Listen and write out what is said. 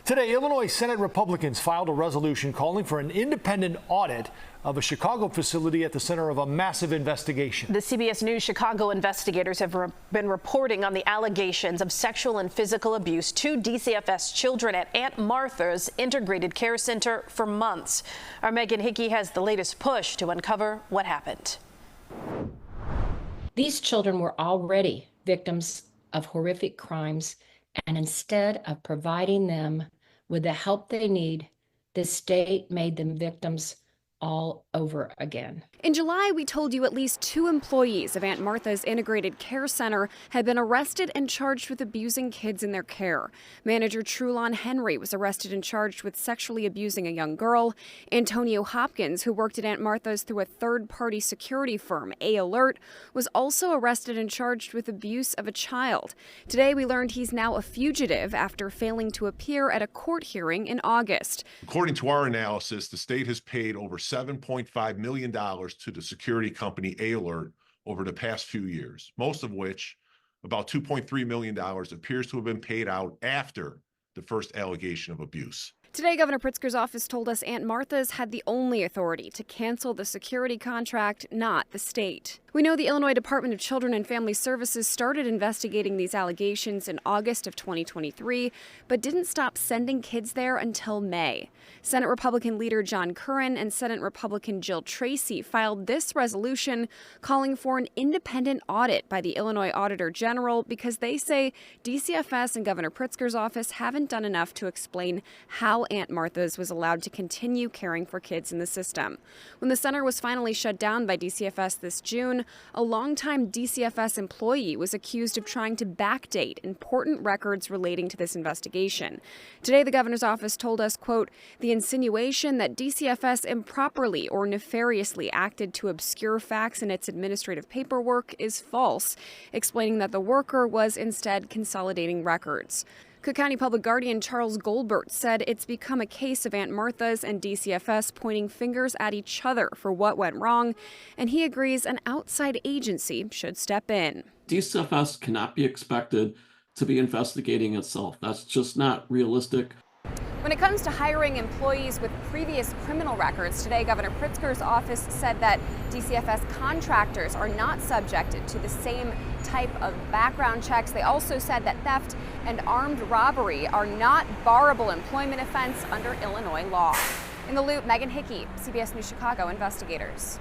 Today, Illinois Senate Republicans filed a resolution calling for an independent audit of a Chicago facility at the center of a massive investigation. The CBS News Chicago investigators have been reporting on the allegations of sexual and physical abuse to DCFS children at Aunt Martha's Integrated Care Center for months. Our Megan Hickey has the latest push to uncover what happened. These children were already victims of horrific crimes, and instead of providing them with the help they need, the state made them victims all over again. In July, we told you at least 2 employees of Aunt Martha's Integrated Care Center had been arrested and charged with abusing kids in their care. Manager Trulon Henry was arrested and charged with sexually abusing a young girl. Antonio Hopkins, who worked at Aunt Martha's through a third-party security firm, aOlert, was also arrested and charged with abuse of a child. Today, we learned he's now a fugitive after failing to appear at a court hearing in August. According to our analysis, the state has paid over $7.5 million to the security company aOlert over the past few years, most of which, about $2.3 million, appears to have been paid out after the first allegation of abuse. Today, Governor Pritzker's office told us Aunt Martha's had the only authority to cancel the security contract, not the state. We know the Illinois Department of Children and Family Services started investigating these allegations in August of 2023, but didn't stop sending kids there until May. Senate Republican leader John Curran and Senate Republican Jill Tracy filed this resolution calling for an independent audit by the Illinois Auditor General because they say DCFS and Governor Pritzker's office haven't done enough to explain how Aunt Martha's was allowed to continue caring for kids in the system. When the center was finally shut down by DCFS this June, a longtime DCFS employee was accused of trying to backdate important records relating to this investigation. Today, the governor's office told us, quote, the insinuation that DCFS improperly or nefariously acted to obscure facts in its administrative paperwork is false, explaining that the worker was instead consolidating records. Cook County Public Guardian Charles Goldberg said it's become a case of Aunt Martha's and DCFS pointing fingers at each other for what went wrong, and he agrees an outside agency should step in. DCFS cannot be expected to be investigating itself. That's just not realistic. When it comes to hiring employees with previous criminal records, today Governor Pritzker's office said that DCFS contractors are not subjected to the same type of background checks. They also said that theft and armed robbery are not barrable employment offense under Illinois law. In the Loop, Megan Hickey, CBS News Chicago investigators.